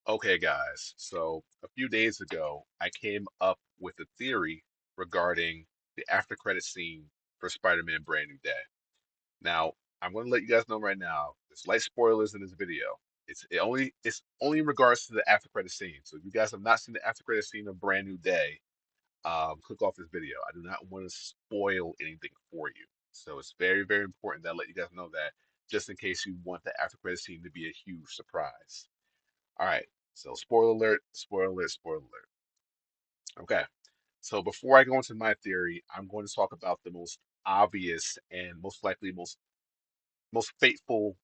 Okay, guys. So a few days ago, I came up with a theory regarding the after credit scene for Spider-Man Brand New Day. Now, I'm going to let you guys know right now, there's light spoilers in this video. It's only in regards to the after credit scene. So if you guys have not seen the after credit scene of Brand New Day, click off this video. I do not want to spoil anything for you. So it's very, very important that I let you guys know that just in case you want the after credit scene to be a huge surprise. All right. So spoiler alert, spoiler alert, spoiler alert. Okay. So before I go into my theory, I'm going to talk about the most obvious and most likely most faithful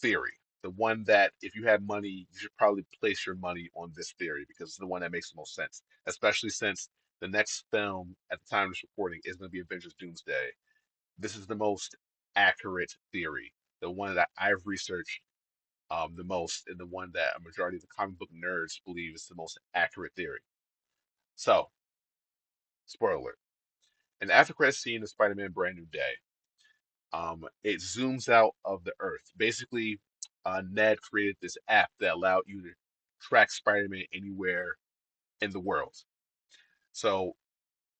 theory. The one that if you have money, you should probably place your money on this theory because it's the one that makes the most sense, especially since the next film at the time of this recording is going to be Avengers Doomsday. This is the most accurate theory, the one that I've researched the most, and the one that a majority of the comic book nerds believe is the most accurate theory. So, spoiler alert. In the after credit scene of Spider-Man Brand New Day, it zooms out of the Earth. Basically, Ned created this app that allowed you to track Spider-Man anywhere in the world. So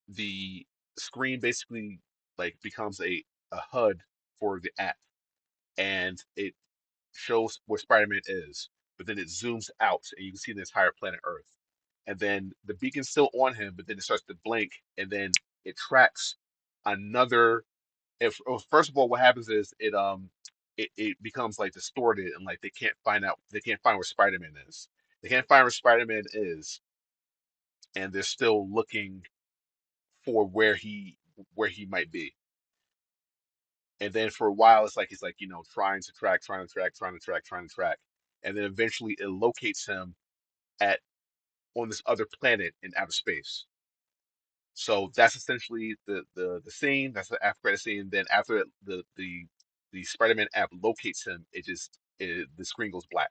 the screen basically like becomes a HUD for the app, and it shows where Spider-Man is, but then it zooms out and you can see the entire planet Earth. And then the beacon's still on him, but then it starts to blink, and then it tracks another. If first of all, what happens is it becomes like distorted and like they can't find where Spider-Man is. They can't find where Spider-Man is, and they're still looking for where he might be. And then for a while, it's like he's like trying to track, trying to track, trying to track, trying to track, and then eventually it locates him at on this other planet in outer space. So that's essentially the scene. That's the after credit scene. Then after the Spider-Man app locates him, the screen goes black.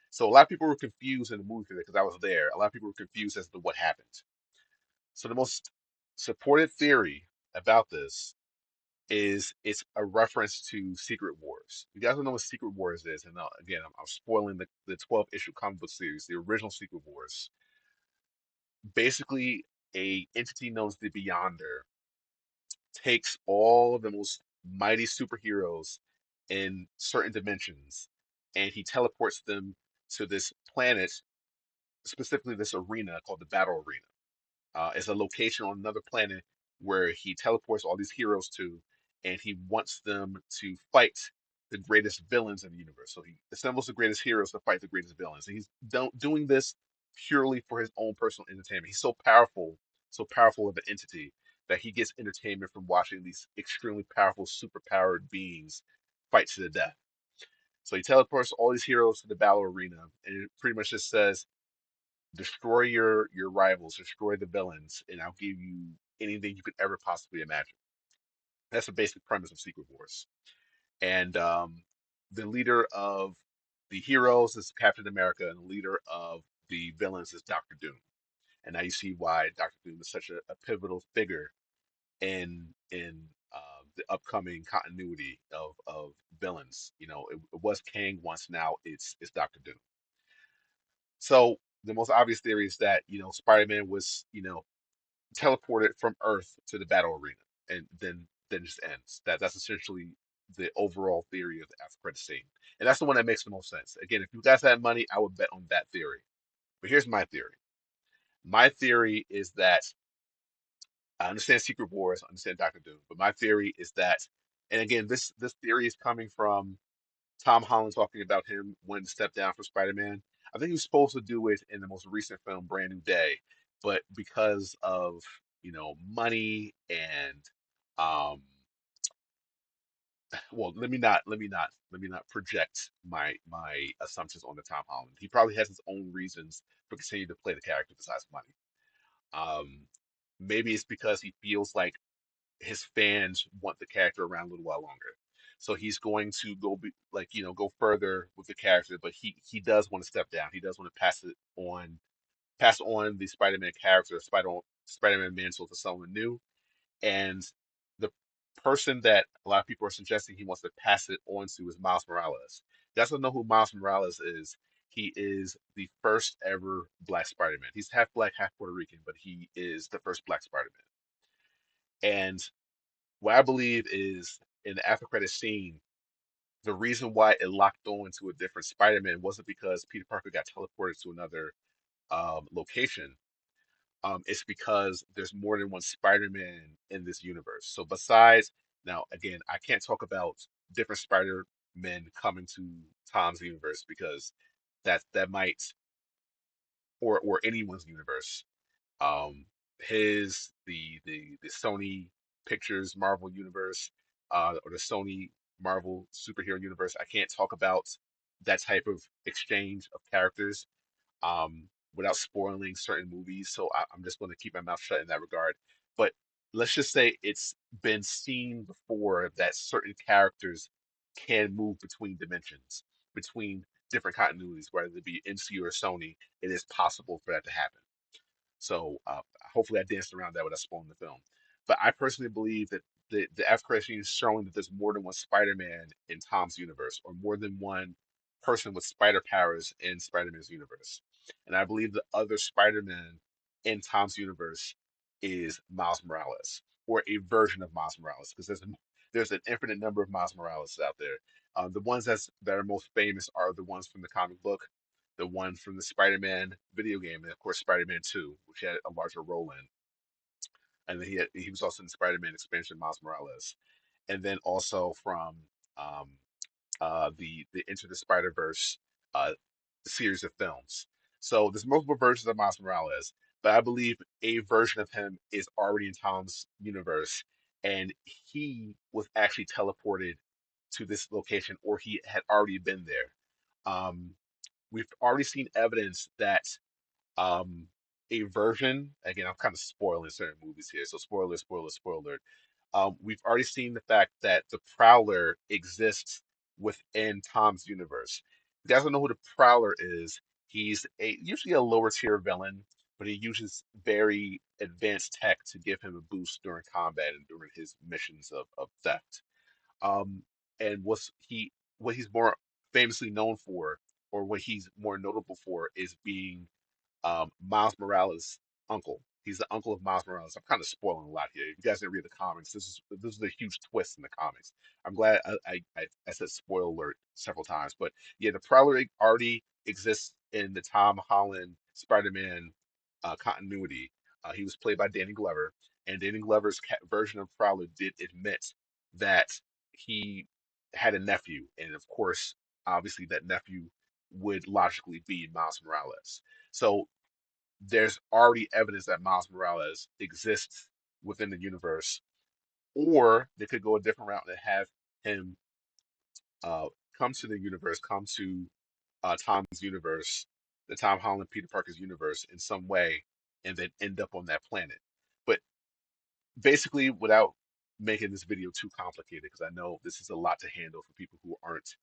So a lot of people were confused in the movie because I was there. A lot of people were confused as to what happened. So the most supported theory about this is it's a reference to Secret Wars. You guys don't know what Secret Wars is, and again, I'm spoiling the 12 issue comic book series, the original Secret Wars. Basically, a entity known as the Beyonder takes all of the most mighty superheroes in certain dimensions and he teleports them to this planet, specifically this arena called the Battle Arena. It's a location on another planet where he teleports all these heroes to, and he wants them to fight the greatest villains in the universe. So he assembles the greatest heroes to fight the greatest villains. And he's doing this purely for his own personal entertainment. He's so powerful of an entity that he gets entertainment from watching these extremely powerful, superpowered beings fight to the death. So he teleports all these heroes to the battle arena, and it pretty much just says, destroy your rivals, destroy the villains, and I'll give you anything you could ever possibly imagine. That's the basic premise of Secret Wars. And the leader of the heroes is Captain America, and the leader of the villains is Doctor Doom. And now you see why Doctor Doom is such a pivotal figure in the upcoming continuity of villains. It was Kang once, now it's Doctor Doom. So the most obvious theory is that Spider-Man was teleported from Earth to the battle arena, and then just ends. That's essentially the overall theory of the after credit scene, and that's the one that makes the most sense. Again, if you guys had money, I would bet on that theory. But here's my theory. My theory is that I understand Secret Wars, I understand Doctor Doom, but my theory is that, and again, this theory is coming from Tom Holland talking about him wanting to step down from Spider-Man. I think he was supposed to do it in the most recent film, Brand New Day, but because of money and um, well, let me not project my assumptions on the Tom Holland. He probably has his own reasons for continuing to play the character besides money. Um, Maybe it's because he feels like his fans want the character around a little while longer. So he's going to go further with the character, but he does want to step down. He does want to pass on the Spider-Man character, Spider-Man mantle to someone new. And the person that a lot of people are suggesting he wants to pass it on to is Miles Morales. You guys don't know who Miles Morales is. he is the first ever Black Spider-Man. He's half black, half Puerto Rican, but he is the first Black Spider-Man. And what I believe is in the after credit scene, the reason why it locked on to a different Spider-Man wasn't because Peter Parker got teleported to another location. It's because there's more than one Spider-Man in this universe. So besides, now again, I can't talk about different Spider-Men coming to Tom's universe because that might or anyone's universe. His the Sony Pictures Marvel universe, or the Sony Marvel superhero universe. I can't talk about that type of exchange of characters without spoiling certain movies. So I'm just going to keep my mouth shut in that regard. But let's just say it's been seen before that certain characters can move between dimensions, between different continuities, whether it be MCU or Sony. It is possible for that to happen. So hopefully I danced around that without spoiling the film. But I personally believe that the F scene is showing that there's more than one Spider-Man in Tom's universe, or more than one person with spider powers in Spider-Man's universe. And I believe the other Spider-Man in Tom's universe is Miles Morales, or a version of Miles Morales, because there's an infinite number of Miles Morales out there. The ones that are most famous are the ones from the comic book, the one from the Spider-Man video game, and of course Spider-Man 2, which he had a larger role in. And then he was also in the Spider-Man expansion, Miles Morales, and then also from um, the Into the Spider-Verse uh, series of films. So there's multiple versions of Miles Morales, but I believe a version of him is already in Tom's universe, and he was actually teleported to this location, or he had already been there. Um, we've already seen evidence that um, a version, again, I'm kind of spoiling certain movies here, so spoiler, spoiler, spoiler. We've already seen the fact that the Prowler exists within Tom's universe. If you guys don't know who the Prowler is, he's usually a lower tier villain, but he uses very advanced tech to give him a boost during combat and during his missions of theft. Um, and what he's more famously known for, or what he's more notable for, is being Miles Morales' uncle. He's the uncle of Miles Morales. I'm kind of spoiling a lot here. If you guys didn't read the comics, this is a huge twist in the comics. I'm glad I said spoiler alert several times, but yeah, the Prowler already exists in the Tom Holland Spider-Man continuity. He was played by Danny Glover, and Danny Glover's version of Prowler did admit that he had a nephew, and of course, obviously, that nephew would logically be Miles Morales. So there's already evidence that Miles Morales exists within the universe, or they could go a different route and have him uh, come to the universe, come to Tom's universe, the Tom Holland Peter Parker's universe in some way, and then end up on that planet. But basically, without making this video too complicated, because I know this is a lot to handle for people who aren't,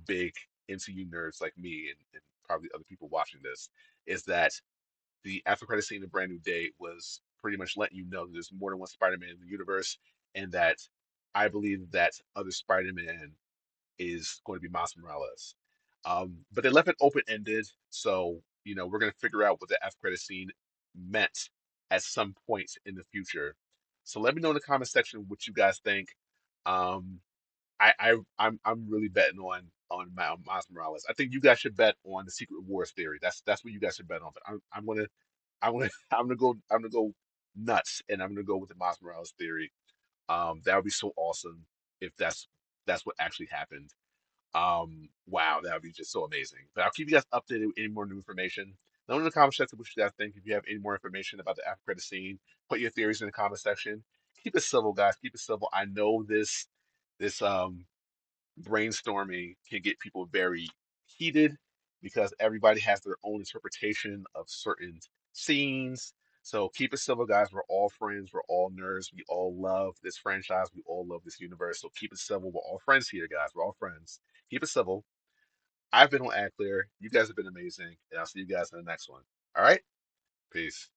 big MCU nerds like me and probably other people watching this, is that the after credit scene of Brand New Day was pretty much letting you know that there's more than one Spider-Man in the universe, and that I believe that other Spider-Man is going to be Miles Morales. But they left it open-ended, so we're going to figure out what the after credit scene meant at some point in the future. So let me know in the comment section what you guys think. Um, I'm really betting on Miles Morales. I think you guys should bet on the Secret Wars theory. That's what you guys should bet on. But I'm gonna I'm gonna go nuts, and I'm gonna go with the Miles Morales theory. That would be so awesome if that's what actually happened. Wow, that would be just so amazing. But I'll keep you guys updated with any more new information. Let me know in the comment section what you guys think. If you have any more information about the after credit scene, put your theories in the comment section. Keep it civil, guys. Keep it civil. I know this brainstorming can get people very heated because everybody has their own interpretation of certain scenes. So keep it civil, guys. We're all friends. We're all nerds. We all love this franchise. We all love this universe. So keep it civil. We're all friends here, guys. We're all friends. Keep it civil. I've been on Ad Clear. You guys have been amazing. And I'll see you guys in the next one. All right? Peace.